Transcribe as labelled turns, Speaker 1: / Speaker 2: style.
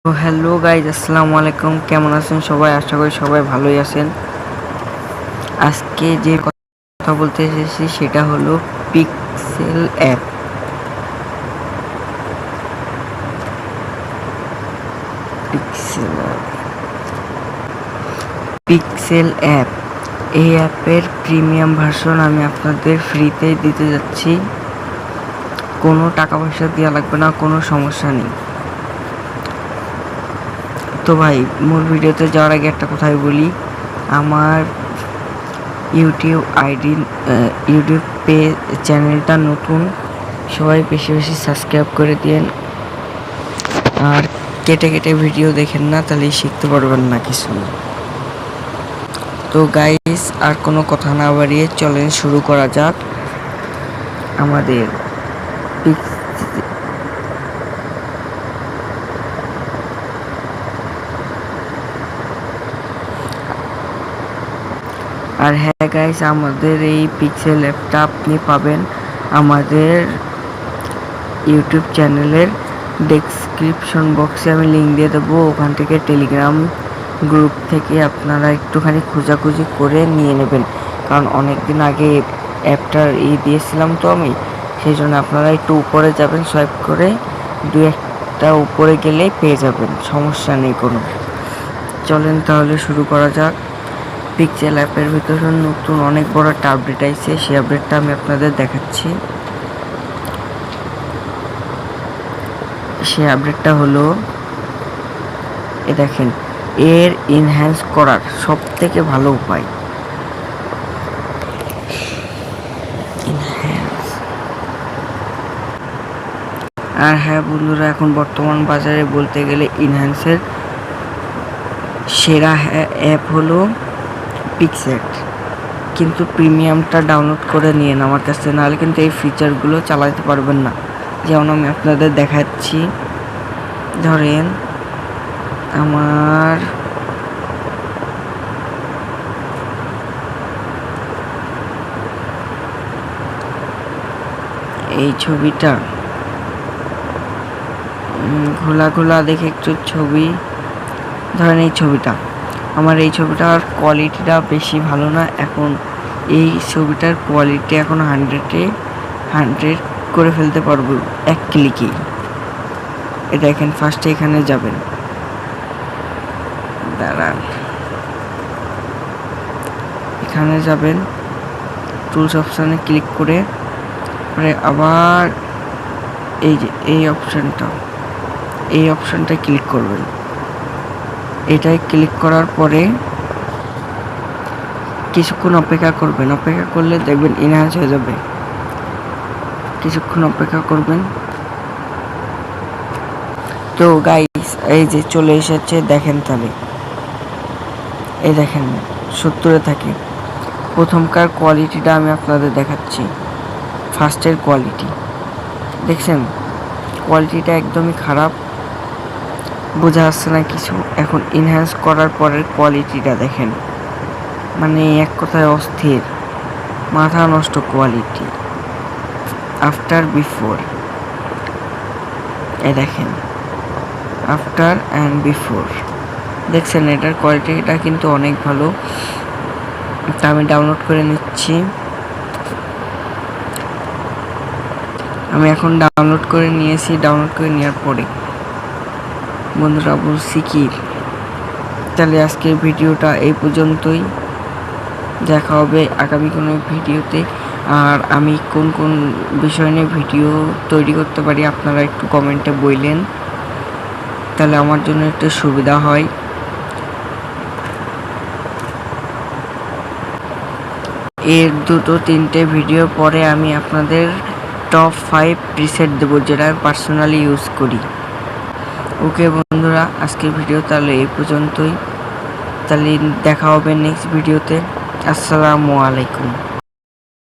Speaker 1: তো hello guys, আসসালামু আলাইকুম। কেমন আছেন সবাই? আশা করি সবাই ভালোই আছেন। আজকে যে কথা বলতে এসেছি সেটা হলো পিক্সেল অ্যাপ। পিক্সেল অ্যাপ এই অ্যাপের প্রিমিয়াম ভার্সন আমি আপনাদের ফ্রিতে দিতে যাচ্ছি। কোনো টাকা পয়সা দেওয়া লাগবে না, কোনো সমস্যা নেই। তো ভাই, মূল ভিডিওতে যাওয়ার আগে একটা কথাই বলি, আমার ইউটিউব চ্যানেলটা নতুন, সবাই বেশি বেশি সাবস্ক্রাইব করে দিন। আর কেটে কেটে ভিডিও দেখেন না, তাহলে শিখতে পারবেন না কিছু। তো গাইস, আর কোনো কথা না বাড়িয়ে চলেন শুরু করা যাক আমাদের আর হ্যাঁ গাইস, আমাদের এই পিক্সেল অ্যাপটা আপনি পাবেন আমাদের ইউটিউব চ্যানেলের ডেসক্রিপশন বক্সে আমি লিঙ্ক দিয়ে দেবো। ওখান থেকে টেলিগ্রাম গ্রুপ থেকে আপনারা একটুখানি খোঁজাখুঁজি করে নিয়ে নেবেন, কারণ অনেক দিন আগে অ্যাপটার দিয়েছিলাম তো আমি, সেই জন্য আপনারা একটু উপরে যাবেন, সোয়াইপ করে দু একটা উপরে গেলেই পেয়ে যাবেন, সমস্যা নেই কোনো। চলেন তাহলে শুরু করা যাক। পিক্সেল অ্যাপের ভিতরে নতুন অনেক বড় একটা আপডেট আইছে, সেই আপডেটটা আমি আপনাদের দেখাচ্ছি। সেই আপডেটটা হলো, এ দেখেন, এর ইনহ্যান্স করার সব থেকে ভালো উপায় আর হ্যাঁ বন্ধুরা, এখন বর্তমান বাজারে বলতে গেলে ইনহ্যান্সের সেরা অ্যাপ হলো পিক্সেল। কিন্তু প্রিমিয়ামটা ডাউনলোড করে নিন আমার কাছে, নাহলে কিন্তু এই ফিচারগুলো চালাতে পারবেন না। যেমন আমি আপনাদের দেখাচ্ছি, ধরেন আমার এই ছবিটা ঘোলা ঘোলা দেখে একটু ছবি, ধরেন এই ছবিটা, আমার এই ছবিটার কোয়ালিটিটা বেশি ভালো না। এখন এই ছবিটার কোয়ালিটি এখন 100 করে ফেলতে পারবো এক ক্লিকেই। এটা দেখেন, ফার্স্টে এখানে যাবেন, দাঁড়ান, এখানে যাবেন, টুলস অপশানে ক্লিক করে আবার এই যে এই অপশানটা ক্লিক করবেন। এটাই ক্লিক করার পরে কিছুক্ষণ অপেক্ষা করবেন। অপেক্ষা করলে দেখবেন ইনহ্যান্স হয়ে যাবে। কিছুক্ষণ অপেক্ষা করবেন। তো গাইস, এই যে চলে এসেছে, দেখেন তাহলে, এই দেখেন 70-এ থাকে। প্রথমকার কোয়ালিটিটা আমি আপনাদের দেখাচ্ছি, ফার্স্টের কোয়ালিটি দেখছেন, কোয়ালিটিটা একদমই খারাপ, বোঝা যাচ্ছে না কিছু। এখন ইনহ্যান্স করার পরের কোয়ালিটিটা দেখেন, মানে এক কথায় অস্থির, মাথা নষ্ট কোয়ালিটি। আফটার বিফোর, এই দেখেন, আফটার অ্যান্ড বিফোর দেখছেন, এটার কোয়ালিটিটা কিন্তু অনেক ভালো। তা আমি ডাউনলোড করে নিচ্ছি। আমি এখন ডাউনলোড করে নিয়েছি। ডাউনলোড করে নেওয়ার পরে বন্ধুরা বলছি কি, তাহলে আজকের ভিডিওটা এই পর্যন্তই। দেখা হবে আগামী কোনো ভিডিওতে। আর আমি কোন কোন বিষয় নিয়ে ভিডিও তৈরি করতে পারি আপনারা একটু কমেন্টে বললেন, তাহলে আমার জন্য একটু সুবিধা হয়। এর 2-3টে ভিডিও পরে আমি আপনাদের টপ 5 প্রিসেট দেবো, যেটা আমি পার্সোনালি ইউজ করি। ওকে বন্ধুরা, আজকের ভিডিও তাহলে এই পর্যন্তই। তাহলে দেখা হবে নেক্সট ভিডিওতে। আসসালামু আলাইকুম।